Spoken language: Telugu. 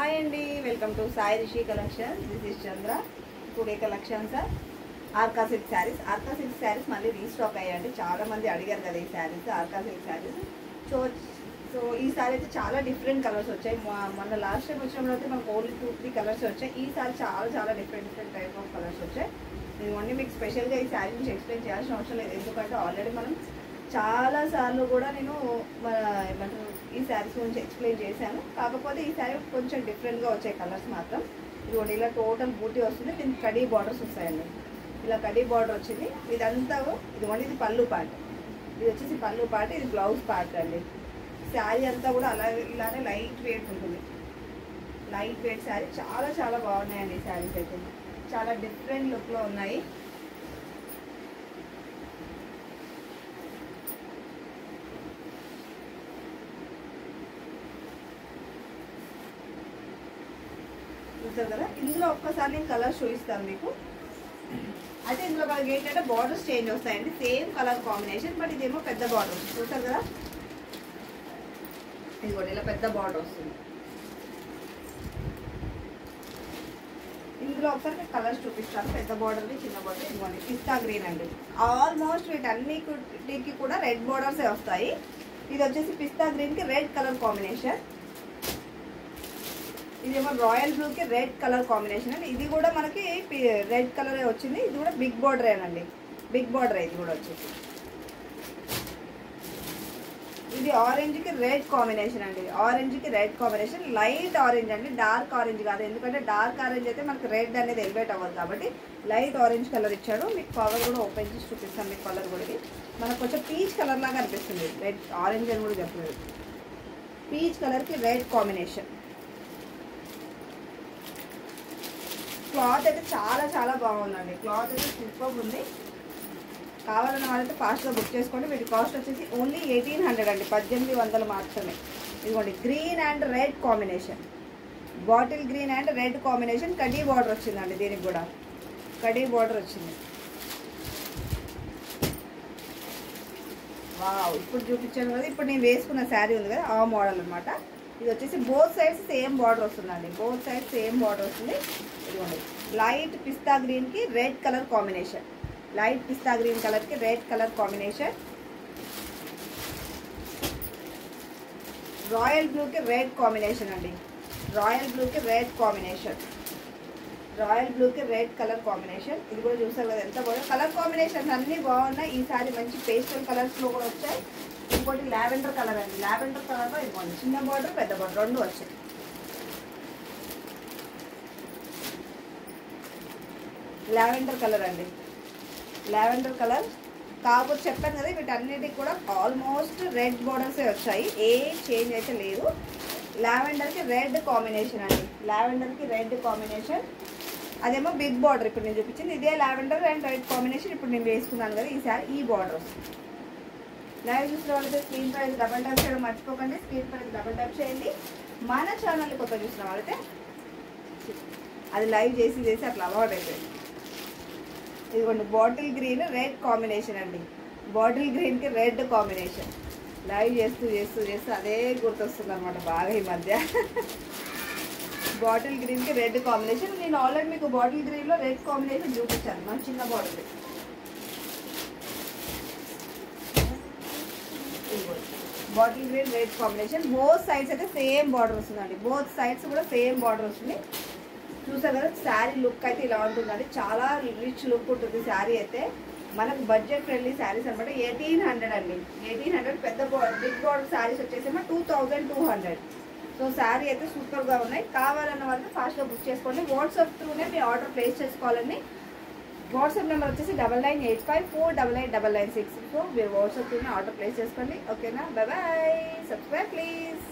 హాయ్ అండి, welcome to Sai Rishi collection. This is Chandra. Today collection sir Arka silk sarees. Arka silk sarees మళ్ళీ రీస్టాక్ అయ్యాయండి. చాలా మంది అడిగారు కదా ఈ sarees, Arka silk sarees. So so ఈ సారీ అయితే చాలా డిఫరెంట్ కలర్స్ వచ్చాయి. మొన్న లాస్ట్ టైం వచ్చినప్పుడు అయితే మనకు ఓన్లీ 2-3 కలర్స్ వచ్చాయి. ఈ సారీ చాలా డిఫరెంట్ టైప్ ఆఫ్ కలర్స్ వచ్చాయి. నేను ఓన్లీ మీకు స్పెషల్గా ఈ శారీ నుంచి ఎక్స్ప్లెయిన్ చేయాల్సిన అవసరం లేదు, ఎందుకంటే ఆల్రెడీ మనం చాలాసార్లు కూడా నేను ఏమంటారు ఈ శారీస్ గురించి ఎక్స్ప్లెయిన్ చేశాను. కాకపోతే ఈ శారీ కొంచెం డిఫరెంట్గా వచ్చాయి కలర్స్ మాత్రం. ఇదిగోండి ఇలా టోటల్ బూటీ వస్తుంది, దీనికి కడీ బార్డర్స్ వస్తాయండి. ఇలా కడీ బార్డర్ వచ్చింది. ఇదంతా ఇదిగోండి, ఇది పళ్ళు పార్ట్, ఇది వచ్చేసి పళ్ళు పార్ట్, ఇది బ్లౌజ్ పార్ట్ అండి. శారీ అంతా కూడా ఇలానే లైట్ వెయిట్ ఉంటుంది. లైట్ వెయిట్ శారీ చాలా బాగున్నాయండి. ఈ శారీస్ అయితే చాలా డిఫరెంట్ లుక్లో ఉన్నాయి. చూస్తారు కదా, ఇందులో ఒక్కసారి నేను కలర్ చూపిస్తాను మీకు. అయితే ఇందులో మనకి ఏంటంటే బార్డర్స్ చేంజ్ వస్తాయండి. సేమ్ కలర్ కాంబినేషన్, బట్ ఇదేమో పెద్ద బార్డర్ వస్తుంది. చూస్తారు కదా, ఇది కూడా ఇలా పెద్ద బార్డర్ వస్తుంది. ఇందులో ఒకసారి మీకు కలర్స్ చూపిస్తాను. పెద్ద బార్డర్ని, చిన్న బార్డర్. ఇదిగోండి పిస్తా గ్రీన్ అండి. ఆల్మోస్ట్ వీటన్నిటికి కూడా రెడ్ బార్డర్సే వస్తాయి. ఇది వచ్చేసి పిస్తా గ్రీన్కి రెడ్ కలర్ కాంబినేషన్. ఇదేమో రాయల్ బ్లూకి రెడ్ కలర్ కాంబినేషన్ అండి. ఇది కూడా మనకి రెడ్ కలర్ వచ్చింది. ఇది కూడా బిగ్ బార్డరేనండి, బిగ్ బార్డర్. ఇది కూడా వచ్చేసి ఇది ఆరెంజ్కి రెడ్ కాంబినేషన్ అండి. ఆరెంజ్కి రెడ్ కాంబినేషన్, లైట్ ఆరెంజ్ అండి, డార్క్ ఆరెంజ్ కాదు. ఎందుకంటే డార్క్ ఆరెంజ్ అయితే మనకి రెడ్ అనేది ఎలివేట్ అవ్వదు, కాబట్టి లైట్ ఆరెంజ్ కలర్ ఇచ్చాడు. మీకు కలర్ కూడా ఓపెన్ చేసి చూపిస్తాను. మీకు కలర్ కూడా ఇది మనకు కొంచెం పీచ్ కలర్ లాగా అనిపిస్తుంది. రెడ్ ఆరెంజ్ అని కూడా చెప్పలేదు. పీచ్ కలర్కి రెడ్ కాంబినేషన్. క్లాత్ అయితే చాలా బాగుందండి. క్లాత్ అయితే సూపర్ ఉంది. కావాలన్న వాళ్ళైతే ఫాస్ట్గా బుక్ చేసుకోండి. వీటి కాస్ట్ వచ్చేసి ఓన్లీ 1800 అండి, 1800 మాత్రమే. ఇదిగోండి green and red combination, bottle green and red combination. Khadi border వచ్చిందండి, దీనికి కూడా కడీ బార్డర్ వచ్చింది. వావ్, ఇప్పుడు చూపించాను కదా, ఇప్పుడు నేను వేసుకున్న శారీ ఉంది కదా, ఆ మోడల్ అనమాట. ఇది వచ్చేసి బోత్ సైడ్స్ సేమ్ బార్డర్ వస్తుందండి. బోత్ సైడ్స్ సేమ్ బార్డర్ వస్తుంది. ఇదిగోండి లైట్ పిస్తా గ్రీన్కి రెడ్ కలర్ కాంబినేషన్, లైట్ పిస్తా గ్రీన్ కలర్కి రెడ్ కలర్ కాంబినేషన్. రాయల్ బ్లూకి రెడ్ కాంబినేషన్ అండి. రాయల్ బ్లూకి రెడ్ కాంబినేషన్, రాయల్ బ్లూకి రెడ్ కలర్ కాంబినేషన్. ఇది కూడా చూసారు కదా ఎంత బాగుంది. కలర్ కాంబినేషన్స్ అన్నీ బాగున్నాయి. ఈసారి మంచి పేస్టల్ కలర్స్లో కూడా వచ్చాయి. ఇంకోటి లావెండర్ కలర్ అండి. లావెండర్ కలర్లో ఇదిగోండి చిన్న బార్డర్ పెద్ద బార్డర్ రెండు వచ్చాయి. లావెండర్ కలర్ అండి, లావెండర్ కలర్. కాకపోతే చెప్పాను కదా, వీటన్నిటికి కూడా ఆల్మోస్ట్ రెడ్ బార్డర్సే వచ్చాయి, ఏ చేంజ్ అయితే లేదు. లావెండర్కి రెడ్ కాంబినేషన్ అండి, లావెండర్కి రెడ్ కాంబినేషన్. అదేమో బిగ్ బార్డర్ ఇప్పుడు నేను చూపించింది. ఇదే లావెండర్ అండ్ రెడ్ కాంబినేషన్ ఇప్పుడు నేను వేసుకున్నాను కదా ఈసారి. ఈ బార్డర్ లైవ్ చూసిన వాళ్ళైతే స్క్రీన్ ప్రైస్ డబల్ ట్యాప్ చేయడం మర్చిపోకండి. స్క్రీన్ ప్రైస్ డబల్ ట్యాప్ చేయండి. మన ఛానల్ని కొత్త చూసిన వాళ్ళైతే అది లైవ్ చేసి అట్లా అలవాటు అయిపోయింది. ఇదిగోండి బాటిల్ గ్రీన్ రెడ్ కాంబినేషన్ అండి. బాటిల్ గ్రీన్కి రెడ్ కాంబినేషన్. లైవ్ చేస్తూ అదే గుర్తొస్తుంది అనమాట బాగా ఈ మధ్య. బాటిల్ గ్రీన్కి రెడ్ కాంబినేషన్. నేను ఆల్రెడీ మీకు బాటిల్ గ్రీన్లో రెడ్ కాంబినేషన్ చూపించాను, మన చిన్న bottle. Bottle green red combination. Both sides అయితే సేమ్ బార్డర్ వస్తుందండి. బోత్ సైడ్స్ కూడా సేమ్ బార్డర్ వస్తుంది. చూసారు కదా, శారీ లుక్ అయితే ఇలా ఉంటుందండి. చాలా రిచ్ లుక్ ఉంటుంది శారీ అయితే. మనకు బడ్జెట్ ఫ్రెండ్లీ శారీస్ అనమాట. 1800 అండి, 1800. పెద్ద బిగ్ బార్డర్ శారీస్ వచ్చేసేమో 2200. సో శారీ అయితే సూపర్గా ఉన్నాయి. కావాలన్న వాళ్ళకి ఫాస్ట్గా బుక్ చేసుకోండి. వాట్సాప్ త్రూనే మీ ఆర్డర్ ప్లేస్ చేసుకోవాలని. వాట్సాప్ నెంబర్ వచ్చేసి 9985489996. సో మీరు వాట్సాప్ త్రూనే ఆర్డర్ ప్లేస్ చేసుకోండి. ఓకేనా, బాయ్. Subscribe please.